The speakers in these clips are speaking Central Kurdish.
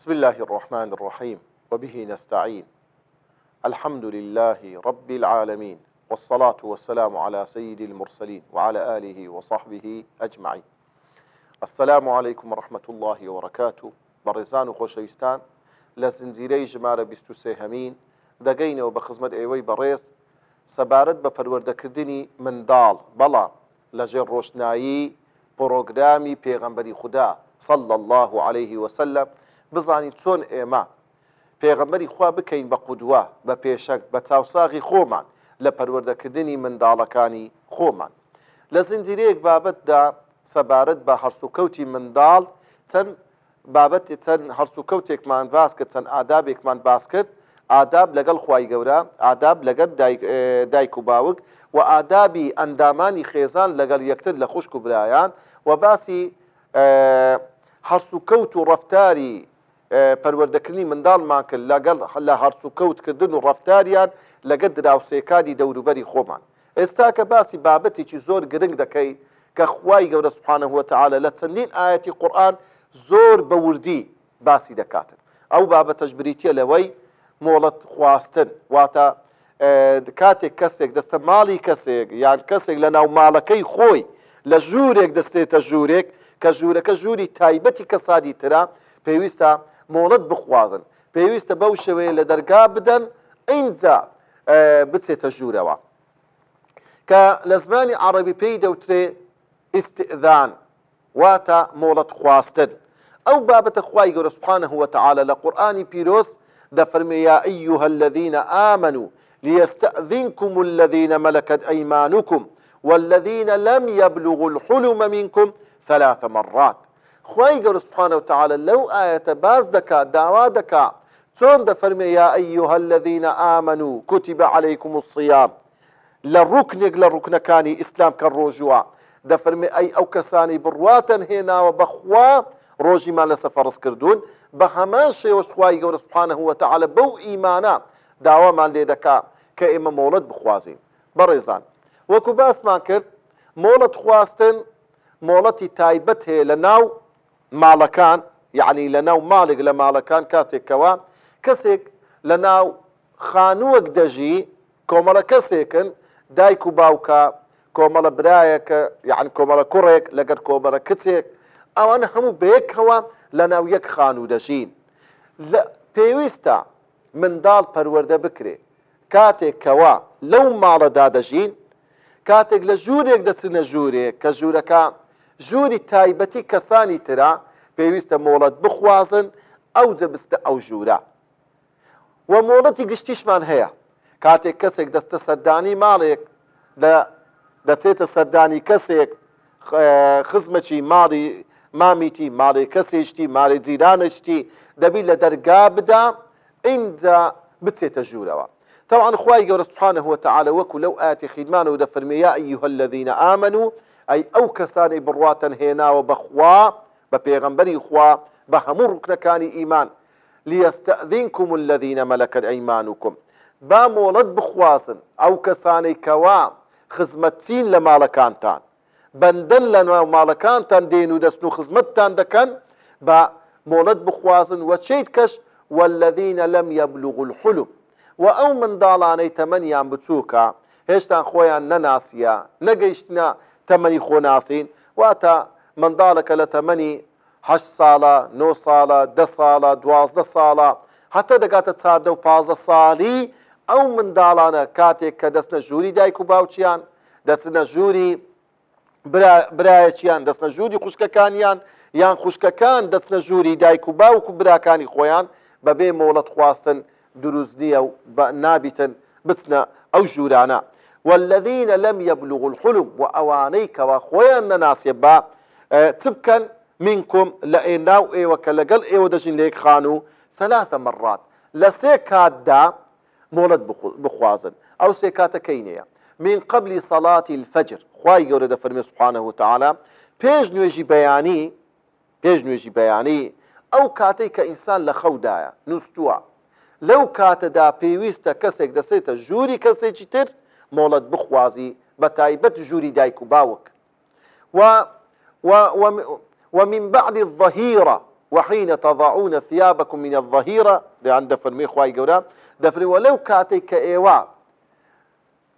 بسم الله الرحمن الرحيم وبه نستعين الحمد لله رب العالمين والصلاة والسلام على سيد المرسلين وعلى آله وصحبه أجمعين. السلام عليكم ورحمة الله وبركاته. بەڕێزان و خۆشەویستان، لە زنجیرەی ژمارە 23 هەمین دەگەینەوە بە خزمەت ئێوەی بەڕێز سەبارەت بە پەروەردەکردنی منداڵ، بەڵام لەژێر ڕۆشنایی پرۆگرامی پێغەمبەری خوددا صلی الله عليه وسلم بزانین چۆن ئێمە پێغەمبەری خوا بکەین بە قودوە، بە پێشەک، بە چاوساغی خۆمان لە پەروەردەکردنی منداڵەکانی خۆمان. لە زنجیرەیەک بابەتدا سەبارەت بە هەرسوکەوتی منداڵ چەند بابەتی چەند هەرسوکەوتێکمان باس کرد، چەند ئادابێکمان باس کرد، ئاداب لەگەڵ خوای گەورە، ئاداب لەگەڵ دایک و باوک و ئادابی ئەندامانی خێزان لەگەڵ یەکتر لە خوشک و برایان، و باسی هەرسوکەوت و ڕەفتاری پەروەردەکردنی منداڵمان کرد لەگەڵ لە هەرسوکەوتکردن و ڕەفتاریان لەگەڵ دراوسێکانی دەوروبەری خۆمان. ئێستا کە باسی بابەتێکی زۆر گرنگ دەکەی کە خوای گەورە سوبحانەه وتەعالە لە چەندین ئایەتی قورئان زۆر بە وردی باسی دەکاتن. ئەو بابەتەش بریتیە لەوەی مۆڵەت خواستن، واتە کاتێک کەسێک دەستە ماڵی کەسێک یان کەسێک لە ناو ماڵەکەی خۆی لە ژوورێک دەستێتە ژوورێک کە ژوورەکە ژووری تایبەتی کەسانی ترە، پێویستە مۆڵەت بخوازن، پێویستە بەو شێوەیە لە دەرگا بدەن ئینجا بچێتە ژوورەوە، کە لە زمانی عەرەبی پێی دەوترێ ئیستئذان، واتە مۆڵەت خواستن. ئەو بابەتە خوای گەورە سوبحانەه وتەعالە لە قورئانی پیرۆز دەفەرمێ یا ئەیها الذین آمنوا ليستأذنكم الذين ملكت أيمانكم والذين لم يبلغوا الحلم منكم 3 مرات. خوای گەورە سوبحانەه وتەعالە لەو ئاەتە باز دەکات، داوا دەکات، چۆن دەفەرمێ یا ئەیها الذین آمنوا كتب عليكم الصيام، لە ڕوکنێک لە ڕوکنەکانی ئیسلام کە ڕۆژووە دەفەرمێ ئەی ئەو کەسانی بڕواتەن هێناوە بەخوا ڕۆژیمان لەسەر فەرز کردوون، بە هەمان شێوەش خوای گەورە سوبحانەه وتەعالە بەو ئیمانە داوامان لێ دەکات کە ئێمە مۆڵەت بخوازین. بەڕێزان، وەکو باسمان کرد، مۆڵەت خواستن مۆڵەتی تایبەت هەیە لە ناو ماڵەکان، یعنی لە ناو ماڵێک لە ماڵەکان کاتێکەوە کەسێک لە ناو خانووەک دەژی، کۆمەڵە کەسێکن، دایک و باوکە، کۆمەڵە برایەکە، یعنی کۆمەڵە کوڕێک لەگەر کۆمەڵە کچێک، ئەوانە هەموو بەیەکەوە لە ناو یەک خانوو دەژین. پێویستە منداڵ پەروەردە بکرێ کاتێکەوە لەو ماڵەدا دەژین، کاتێک لە ژوورێک دەچنە ژوورێک کە ژوورەکە ژووری تایبەتی کەسانی ترە، پێویستە مۆڵەت بخوازن ئەو جەبستە ئەو ژوورە. و مۆڵەتی گشتیشمان هەیە، کاتێک کەسێک دەستە سەردانی ماڵێک دەچێتە سەردانی کەسێک، خزمەتی ماڵی مامیتی، ماڵی کەسێشتی، ماڵی جیرانشتی، دەبی لە دەرگا بدا ئینجا بچێتە ژوورەوە. طبعا خوای گەورە سوبحانەه وتەعالە وەکو لەو ئاەتی خیدمانەوە دەفەرمێ یا ئەیها الذین آمنوا، ئەی ئەو کەسانی بڕواتەن هێناوە بەخوا، بە پێغەمبەری خوا، بە هەموو ڕوکنەکانی ئیمان، لیستەئذنکم الذین ملکت ئەیمانکم، با مۆڵەت بخوازن ئەو کەسانەی کەوا خزمەتچین لە ماڵەکانتان، بەندەن لە ناو ماڵەکانتان دێن و دەستن و خزمەتتان دەکەن، بە مۆڵەت بخوازن. و چیت کەش والذین لم یبلغوا الحلم، و ئەو منداڵانەی تەمەنیان بچووکە، هێشتا خۆیان نەناسیە، نەگەیشتنە تەمەنی خۆناسین، واتە منداڵەکە لە تەمەنی 8 ساڵە، 9 ساڵە، 10 ساڵە، 12 ساڵە، هەتا دەگاتە 14 و 15 ساڵی، ئەو منداڵانە کاتێک کە دەستنە ژووری دایک و باوچیان، دەچنە ژووری برایەکیان، دەستنە ژووری خوشکەکانیان، یان خوشکەکان دەچنە ژووری دایک و باوک و براکانی خۆیان، بەبێ مۆڵەت خواستن دروست نییە و نابیتن بچنە ئەو ژوورانە. والذین لم یبلغوا الحلم، و ئەوانەی کەوا خۆیان نەناسیە بە چ بکەن منکم لە ناو ئێوە کە لەگەڵ ئێوە دەژین لە یەک خانوو 3 مرات، لە 3 کاتدا مۆڵەت بخوازن. ئەو 3 کاتە کەینەیە؟ من قبل صلاة الفجر، خوای گەورە دەفەرمێ سوبحانەه وتەعالە پێش نوێژی بەیانی، ئەو کاتەی کە ئینسان لە خەودایە نووسووە، لەو کاتەدا پێویستە کەسێک دەسێتە ژووری کەسێکی تر مۆڵەت بخوازی، بە تایبەت ژووری دایک و باوک. و من بعد الظهیرە، وحين تضعون ثيابكم من الظهيرة لأن دفرمي خواهي قولا دفرمي ولو كاتي كأيوا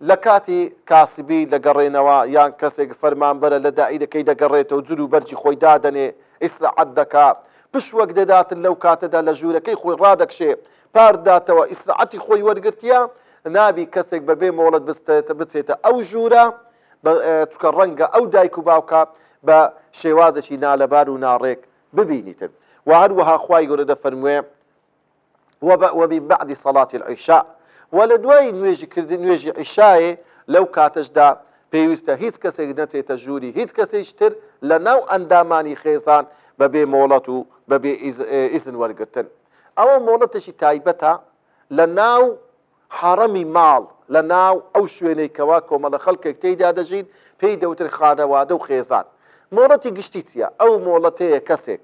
لكاتي كاسبي لقرينوا يان كسيق فرمان برا لدائي كي دقريتو زلو برجي خوي دادني اسرع عدكا بش وقت دات لو كاتدا لجورة كي خوي رادك شيء بار داتوا اسرعتي خوي ورقرتيا نابي كسيق ببي مولد بتسيتا او جورة تكرنقا او دايكو باوكا بشيوازشي نالبارو ناريك ببينيتن وهروها خواي قرد فرموه ومن بعد صلاة العشاء ولدوي نويجي عشاء لو كاتجدا بيوستا هيت كسي نتيتا جوري هيت كسي يشتر لناو انداماني خيزان ببي مولتو ببي إذن ورقتن او مولتشي تايبتا لناو حرمي مال لناو او شويني كواكو مال خلقك تيدا دجين بيدا وترخانة وادو خيزان مولتي قشتيتيا او مولتي كسيك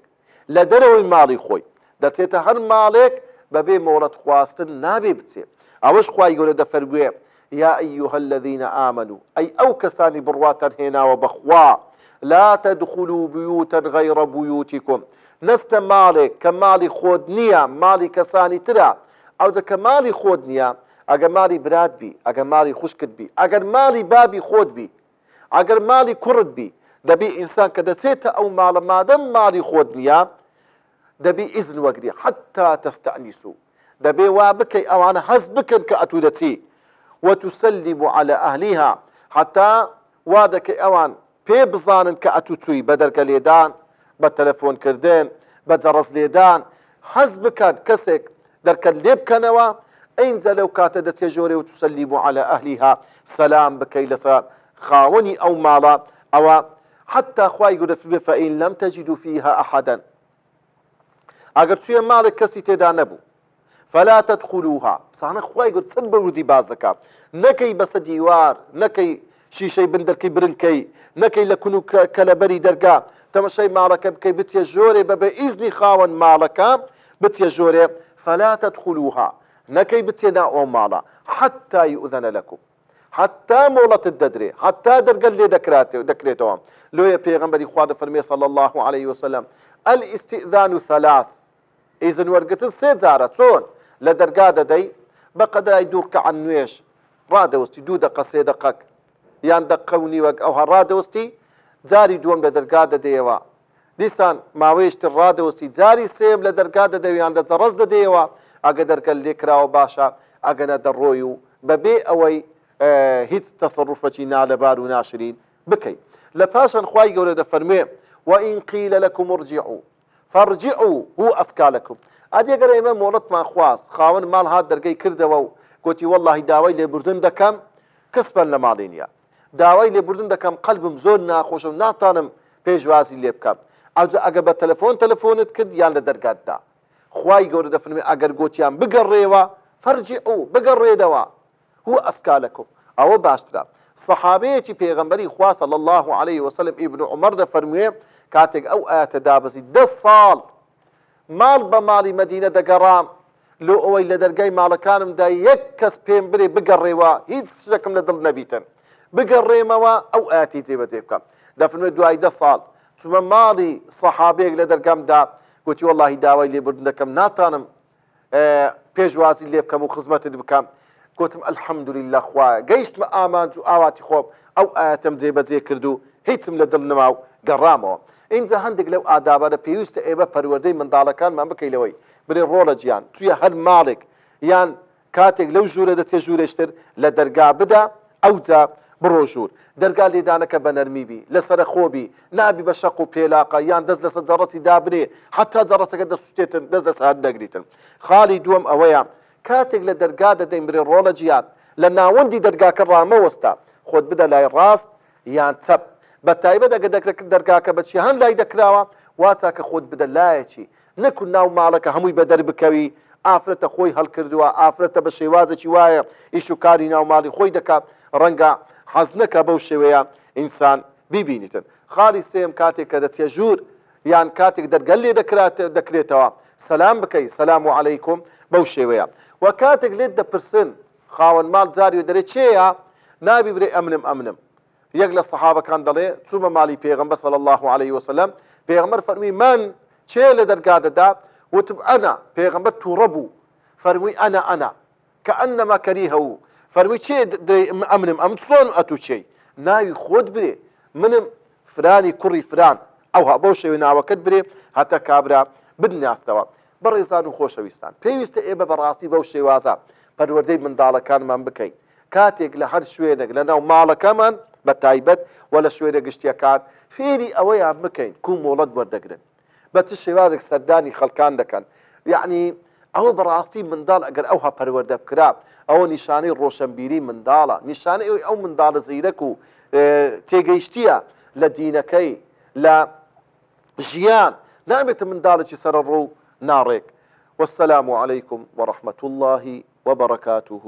لدروي مالي خوي دتيتا هر مالك ببي مولت خواستن نابي بتسي اوش خواي يقول دفرقوه يا أيها الذين آمنوا أي أو كساني برواتا هنا وبخوا لا تدخلوا بيوتا غير بيوتكم نست مالك كمالي خودنيا مالي كساني ترى أو ذا كمالي خودنيا أجر مالي براد بي أجر مالي خشكت بي أجر مالي بابي خود بي أجر مالي كرد بي دبي إنسان كدسيتا أو مال ما دم مالي خودنيا دبي إذن وقري حتى تستأنسوا دبي وابكي أو أنا حسبك كأتودتي وتسلم على أهلها حتى وادك أوان بي بزانن كأتوتوي بدرك ليدان بالتلفون كردين بدرس ليدان حسبك كسك درك الليب كنوا أينزا لو كاتدت يجوري وتسلم على أهلها سلام بكي لسا خاوني أو مالا أو حتى أخوائي يقول فإن لم تجدوا فيها أحدا أقر توي مالك كسي تدا نبو فلا تدخلوها بصحنا أخوائي يقول سنبا ودي بازكا نكي بس ديوار نكي شي بندركي برنكي نكي لكنو كالبري درقا تمشي مالك بكي بتيجوري بإذن خاون مالك بتيجوري فلا تدخلوها نكي بتينا أو مالا حتى يؤذن لكم حتى مولت الددري حتى درقا اللي دكريتوهم لو يا بيغمبري خواد فرمي صلى الله عليه وسلم الاستئذان 3 إذن ورقة السيزارة صون لدرقا دي بقدر يدورك عن نويش رادوستي دو دقة سي دقك يان دقوني وق او هرادوستي جاري دوم لدرقادة ديوا ديسان ماويشت الرادوستي جاري سيم لدرقادة ديوا يان دزرز ديوا اقدر كالليكرا وباشا اقنا درويو ببي اوي هيت تصرفتي نالبار وناشرين بكي لباشا خواي قولة فرمي وإن قيل لكم ارجعوا فارجعوا هو أسكالكم ادي اگر امام مولت ما خواست خاون مال هاد درقاي كردوا قلتي والله داوي لبردن دكم كسبا لمالينيا داوي لبردن دكم قلبم زور ناخوش وناتانم بيجوازي اللي بكم او اگر تلفونت كد يان لدرقات دا خواي قولة دفرمي اگر قلتيان بقريوا فارجعوا بقريدوا هو أسكالكم او باشترا صحابيتي پیغمبري خوا صلى الله عليه وسلم ابن عمر دفرمي كاتق او آيات دابسي 10 صال مال بمالي مدينة دقرام لو اوي لدرقاي مالكانم دا يكس بين بري بقريوا هيد شكم لدل نبيتن بقريموا او آتي زيبا زيبكم دا فرمي دواي 10 صال ثم مالي صحابيك لدرقام دا قلت والله داوي اللي بردنكم ناتانم بيجوازي اللي بكم وخزمتي بكم قلتم الحمد لله خوايا قيشت ما آمانت وآواتي خوب او آتم زيبا زي كردو هيتم لدل نماو قرامو اینجا هندێک لەو ئادابانە پێویستە ئێمە پەروەردەی منداڵەکانمان بکەیلەوەی بڵێ ڕۆڵە گیان توی هەر ماڵێک یان کاتێک لەو ژوورە دەچێ ژوورێشتر لە دەرگا بدا ئەوجا بڕۆ ژوور دەرگا لێدانەکە بە نەرمی بی لەسرە خۆبی نابی بە شەق و پێلاقە یان دەست لەسەر جەڕەسی دابنێ حتا جەڕەسەکە دەسووتێتن دەست لە سەر نەگریتن خاڵی دووەم ئەوەیە کاتێک لە دەرگا دەدەین بڵێ ڕۆڵە گیان لە ناوەندی دەرگاکە ڕامەوەستا خۆت بدە لای ڕاست یان چەپ بەتایبەت ئەگە دەرگاکە بەچی هەن لای دەکراوە واتا کە خۆت بدە لایەکی نەکو ناو ماڵەکە هەمووی بە دەربکەوی ئافرەتە خۆی هەڵکردووە ئافرەتە بە شێوازێکی وایە ئیش و کاری ناو ماڵی خۆی دەکات ڕەنگە حەز نەکە بەو شێوەیە ئینسان بیبینیتن خاڵی سێم کاتێک کە دەچێ ژوور یان کاتێک دەرگەل لێ دەکرێتەوە سەلام بکەی سەلام عەلەیکوم بەو شێوەیە و کاتێک لێت دەپرسن خاوەن ماڵ جاری و دەرێ چێیە نابی برێ ئەمنم یەک لە سەحابەکان دەڵێ چوومە ماڵی پێغەمبەر صلی الله عليه وسلم پێغەمبەر فەرمی من چێ لە دەرگادەدا وتم ئەنا پێغەمبەر تووڕە بوو فەرمووی ئەنا کە ئەنەما کەریهە و فەرمووی چێ ئەمنم ئەم چۆن ئەتو چێی ناوی خۆت برێ منم فرانی کوڕی فران ئەوها بەو شێوێ ناوەکەت برێ هەتا کابرا بنیاستەوە. بەڕێزان و خۆشەویستان پێویستە ئێمە بەڕاستی بەو شێوازە پەروەردەی منداڵەکانمان بکەین کاتێک لە هەر شوێنێک لە ناو ماڵەکەمان بە تایبەت و لە شوێنە گشتیەکان فێری ئەوەیان بکەین کوم مۆڵەت وەردەگرن بە چ شێوازێک سەردانی خەڵکان دەکەن یعنی ئەوە بەڕاستی منداڵ ئەگەر ئەوها پەروەردە بکرا ئەوە نیشانەی ڕۆشنبیری منداڵە نیشانەی ئەو منداڵە زیرەک و تێگەیشتیە لە دینەکەی لە ژیان نابێتە منداڵێکی سەرە ڕوو ناڕێک. والسلام عليكم ورحمة الله وبركاته.